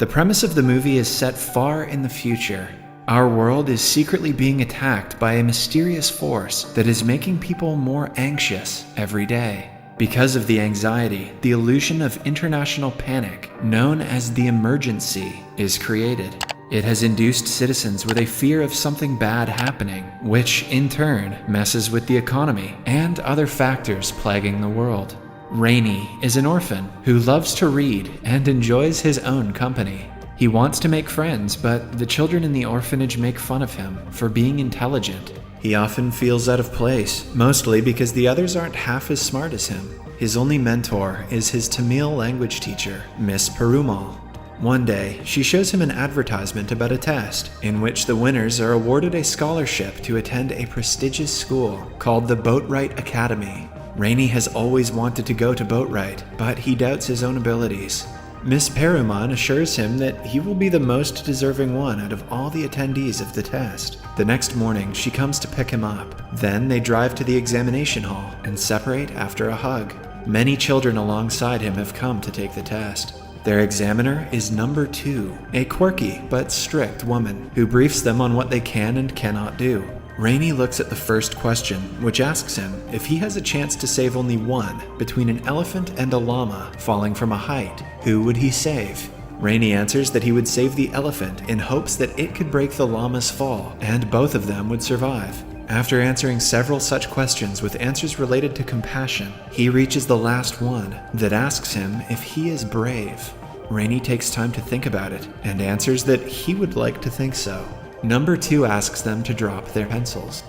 The premise of the movie is set far in the future. Our world is secretly being attacked by a mysterious force that is making people more anxious every day. Because of the anxiety, the illusion of international panic, known as the emergency, is created. It has induced citizens with a fear of something bad happening, which in turn messes with the economy and other factors plaguing the world. Rainy is an orphan who loves to read and enjoys his own company. He wants to make friends, but the children in the orphanage make fun of him for being intelligent. He often feels out of place, mostly because the others aren't half as smart as him. His only mentor is his Tamil language teacher, Miss Perumal. One day, she shows him an advertisement about a test, in which the winners are awarded a scholarship to attend a prestigious school called the Boatwright Academy. Rainy has always wanted to go to Boatwright, but he doubts his own abilities. Miss Perumal assures him that he will be the most deserving one out of all the attendees of the test. The next morning, she comes to pick him up. Then they drive to the examination hall and separate after a hug. Many children alongside him have come to take the test. Their examiner is number 2, a quirky but strict woman who briefs them on what they can and cannot do. Rainy looks at the first question, which asks him if he has a chance to save only one between an elephant and a llama falling from a height. Who would he save? Rainy answers that he would save the elephant in hopes that it could break the llama's fall and both of them would survive. After answering several such questions with answers related to compassion, he reaches the last one that asks him if he is brave. Rainy takes time to think about it and answers that he would like to think so. Number 2 asks them to drop their pencils.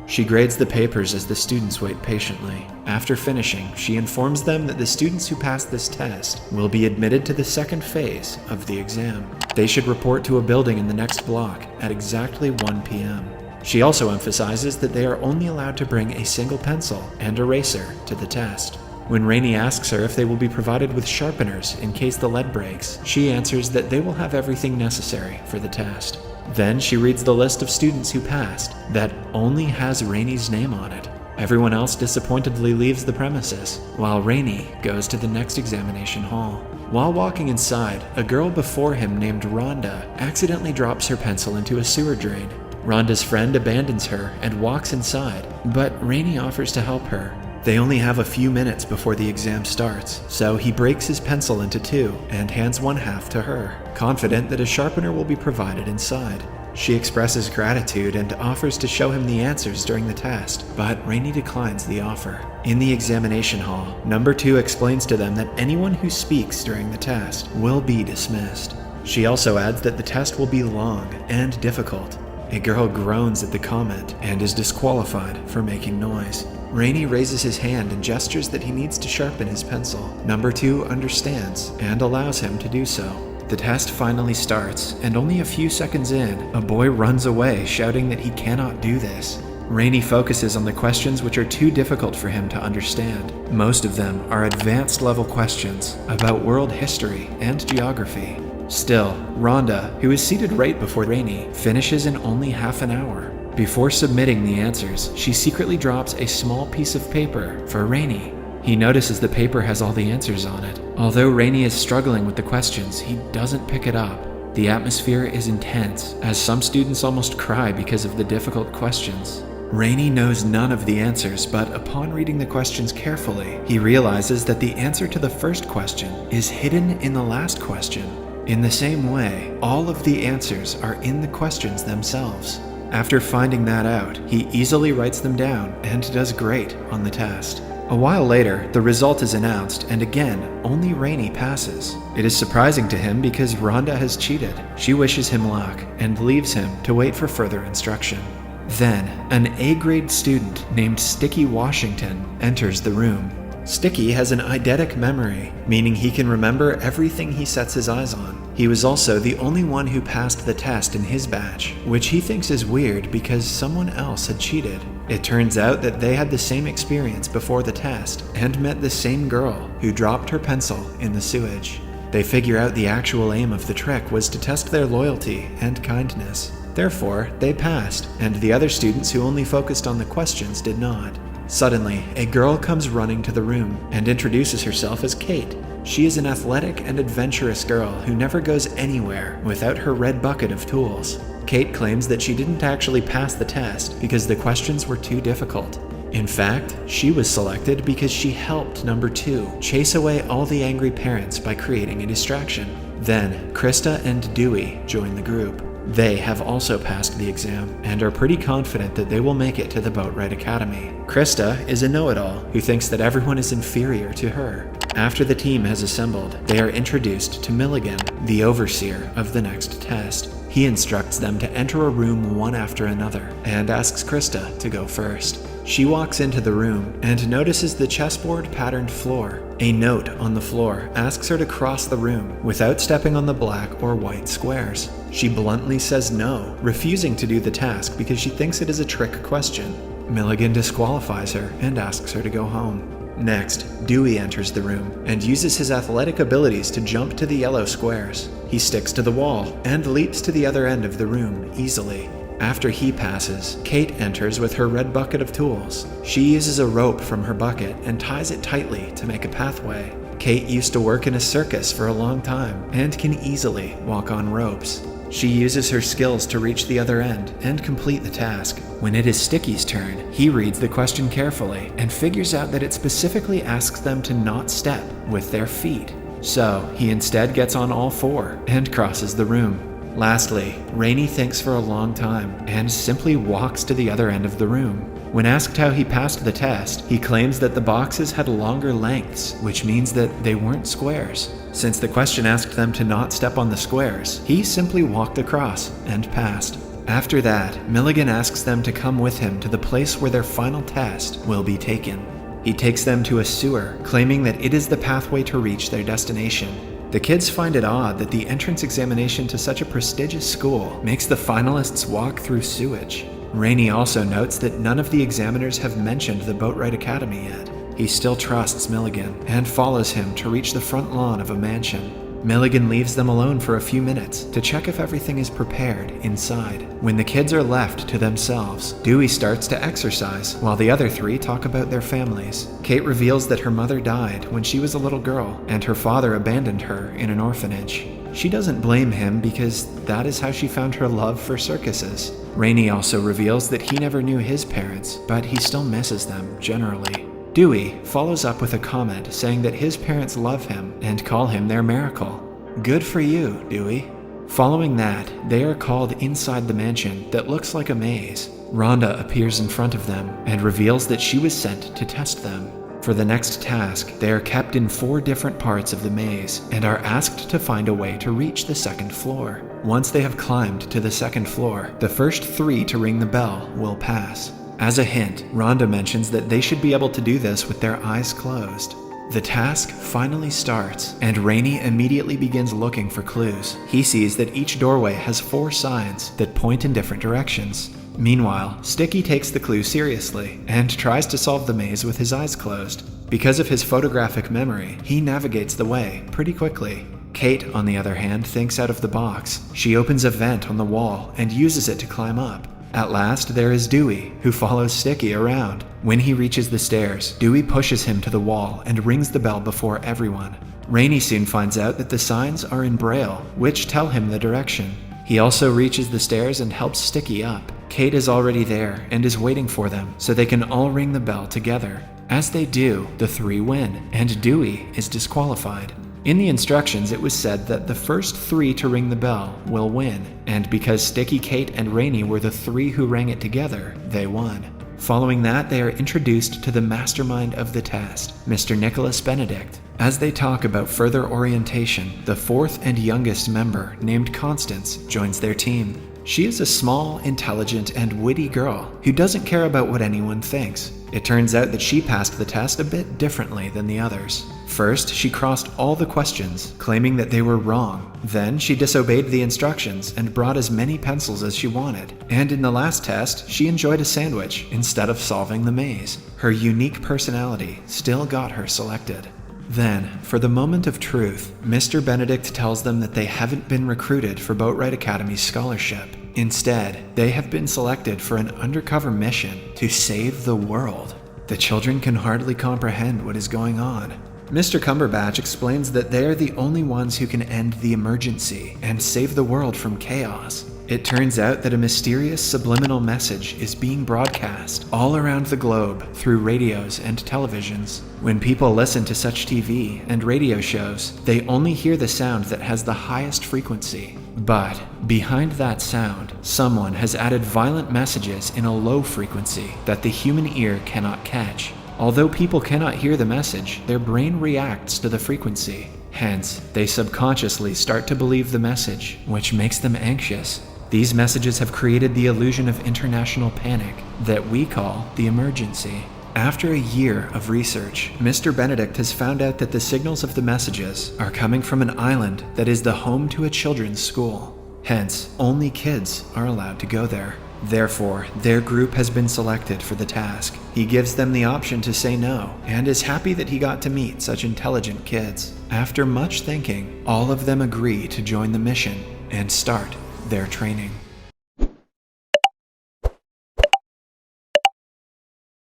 She grades the papers as the students wait patiently. After finishing, she informs them that the students who pass this test will be admitted to the second phase of the exam. They should report to a building in the next block at exactly 1 p.m. She also emphasizes that they are only allowed to bring a single pencil and eraser to the test. When Rainy asks her if they will be provided with sharpeners in case the lead breaks, she answers that they will have everything necessary for the test. Then she reads the list of students who passed that only has Rainy's name on it. Everyone else disappointedly leaves the premises, while Rainy goes to the next examination hall. While walking inside, a girl before him named Rhonda accidentally drops her pencil into a sewer drain. Rhonda's friend abandons her and walks inside, but Rainy offers to help her. They only have a few minutes before the exam starts, so he breaks his pencil into 2 and hands one half to her, confident that a sharpener will be provided inside. She expresses gratitude and offers to show him the answers during the test, but Rainy declines the offer. In the examination hall, number 2 explains to them that anyone who speaks during the test will be dismissed. She also adds that the test will be long and difficult. A girl groans at the comment and is disqualified for making noise. Rainy raises his hand and gestures that he needs to sharpen his pencil. Number 2 understands and allows him to do so. The test finally starts, and only a few seconds in, a boy runs away shouting that he cannot do this. Rainy focuses on the questions which are too difficult for him to understand. Most of them are advanced level questions about world history and geography. Still, Rhonda, who is seated right before Rainy, finishes in only half an hour. Before submitting the answers, she secretly drops a small piece of paper for Rainy. He notices the paper has all the answers on it. Although Rainy is struggling with the questions, he doesn't pick it up. The atmosphere is intense, as some students almost cry because of the difficult questions. Rainy knows none of the answers, but upon reading the questions carefully, he realizes that the answer to the first question is hidden in the last question. In the same way, all of the answers are in the questions themselves. After finding that out, he easily writes them down and does great on the test. A while later, the result is announced, and again, only Rainy passes. It is surprising to him because Rhonda has cheated. She wishes him luck and leaves him to wait for further instruction. Then, an A-grade student named Sticky Washington enters the room. Sticky has an eidetic memory, meaning he can remember everything he sets his eyes on. He was also the only one who passed the test in his batch, which he thinks is weird because someone else had cheated. It turns out that they had the same experience before the test and met the same girl who dropped her pencil in the sewage. They figure out the actual aim of the trick was to test their loyalty and kindness. Therefore, they passed, and the other students who only focused on the questions did not. Suddenly, a girl comes running to the room and introduces herself as Kate. She is an athletic and adventurous girl who never goes anywhere without her red bucket of tools. Kate claims that she didn't actually pass the test because the questions were too difficult. In fact, she was selected because she helped number 2 chase away all the angry parents by creating a distraction. Then, Krista and Dewey join the group. They have also passed the exam and are pretty confident that they will make it to the Boatwright Academy. Krista is a know-it-all who thinks that everyone is inferior to her. After the team has assembled, they are introduced to Milligan, the overseer of the next test. He instructs them to enter a room one after another and asks Krista to go first. She walks into the room and notices the chessboard-patterned floor. A note on the floor asks her to cross the room without stepping on the black or white squares. She bluntly says no, refusing to do the task because she thinks it is a trick question. Milligan disqualifies her and asks her to go home. Next, Dewey enters the room and uses his athletic abilities to jump to the yellow squares. He sticks to the wall and leaps to the other end of the room easily. After he passes, Kate enters with her red bucket of tools. She uses a rope from her bucket and ties it tightly to make a pathway. Kate used to work in a circus for a long time and can easily walk on ropes. She uses her skills to reach the other end and complete the task. When it is Sticky's turn, he reads the question carefully and figures out that it specifically asks them to not step with their feet. So he instead gets on all 4 and crosses the room. Lastly, Rainey thinks for a long time and simply walks to the other end of the room. When asked how he passed the test, he claims that the boxes had longer lengths, which means that they weren't squares. Since the question asked them to not step on the squares, he simply walked across and passed. After that, Milligan asks them to come with him to the place where their final test will be taken. He takes them to a sewer, claiming that it is the pathway to reach their destination. The kids find it odd that the entrance examination to such a prestigious school makes the finalists walk through sewage. Rainey also notes that none of the examiners have mentioned the Boatwright Academy yet. He still trusts Milligan and follows him to reach the front lawn of a mansion. Milligan leaves them alone for a few minutes to check if everything is prepared inside. When the kids are left to themselves, Dewey starts to exercise while the other 3 talk about their families. Kate reveals that her mother died when she was a little girl and her father abandoned her in an orphanage. She doesn't blame him because that is how she found her love for circuses. Rainey also reveals that he never knew his parents, but he still misses them generally. Dewey follows up with a comment saying that his parents love him and call him their miracle. Good for you, Dewey. Following that, they are called inside the mansion that looks like a maze. Rhonda appears in front of them and reveals that she was sent to test them. For the next task, they are kept in 4 different parts of the maze and are asked to find a way to reach the 2nd floor. Once they have climbed to the 2nd floor, the first 3 to ring the bell will pass. As a hint, Rhonda mentions that they should be able to do this with their eyes closed. The task finally starts, and Rainey immediately begins looking for clues. He sees that each doorway has 4 signs that point in different directions. Meanwhile, Sticky takes the clue seriously and tries to solve the maze with his eyes closed. Because of his photographic memory, he navigates the way pretty quickly. Kate, on the other hand, thinks out of the box. She opens a vent on the wall and uses it to climb up. At last, there is Dewey, who follows Sticky around. When he reaches the stairs, Dewey pushes him to the wall and rings the bell before everyone. Rainey soon finds out that the signs are in Braille, which tell him the direction. He also reaches the stairs and helps Sticky up. Kate is already there and is waiting for them, so they can all ring the bell together. As they do, the 3 win, and Dewey is disqualified. In the instructions, it was said that the first 3 to ring the bell will win, and because Sticky, Kate, and Rainey were the 3 who rang it together, they won. Following that, they are introduced to the mastermind of the test, Mr. Nicholas Benedict. As they talk about further orientation, the 4th and youngest member, named Constance, joins their team. She is a small, intelligent, and witty girl who doesn't care about what anyone thinks. It turns out that she passed the test a bit differently than the others. First, she crossed all the questions, claiming that they were wrong. Then, she disobeyed the instructions and brought as many pencils as she wanted. And in the last test, she enjoyed a sandwich instead of solving the maze. Her unique personality still got her selected. Then, for the moment of truth, Mr. Benedict tells them that they haven't been recruited for Boatwright Academy's scholarship. Instead, they have been selected for an undercover mission to save the world. The children can hardly comprehend what is going on. Mr. Cumberbatch explains that they are the only ones who can end the emergency and save the world from chaos. It turns out that a mysterious subliminal message is being broadcast all around the globe through radios and televisions. When people listen to such TV and radio shows, they only hear the sound that has the highest frequency. But behind that sound, someone has added violent messages in a low frequency that the human ear cannot catch. Although people cannot hear the message, their brain reacts to the frequency. Hence, they subconsciously start to believe the message, which makes them anxious. These messages have created the illusion of international panic that we call the emergency. After a year of research, Mr. Benedict has found out that the signals of the messages are coming from an island that is the home to a children's school. Hence, only kids are allowed to go there. Therefore, their group has been selected for the task. He gives them the option to say no, and is happy that he got to meet such intelligent kids. After much thinking, all of them agree to join the mission and start their training.